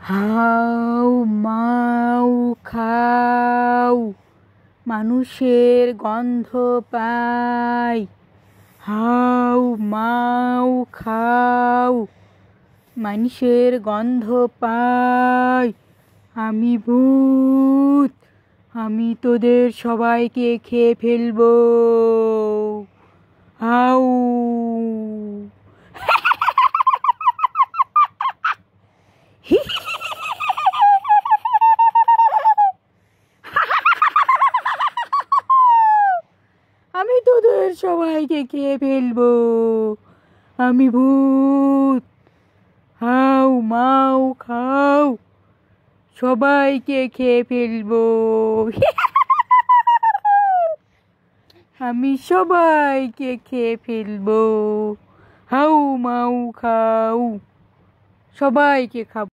How মাউ খাও, মানুষের গন্ধ পাই। হাউ মাউ খাও, মানুষের গন্ধ পাই। আমি ভূত, আমি তোদের সবাইকে খেয়ে ফেলবো। হাউ আমি তোদের সবাইকে খেয়ে ফেলবো। আমি ভূত। হাউ মাউ খাও, সবাইকে খেয়ে ফেলবো। আমি সবাইকে খেয়ে ফেলবো। হাউ মাউ খাও, সবাইকে খাবো।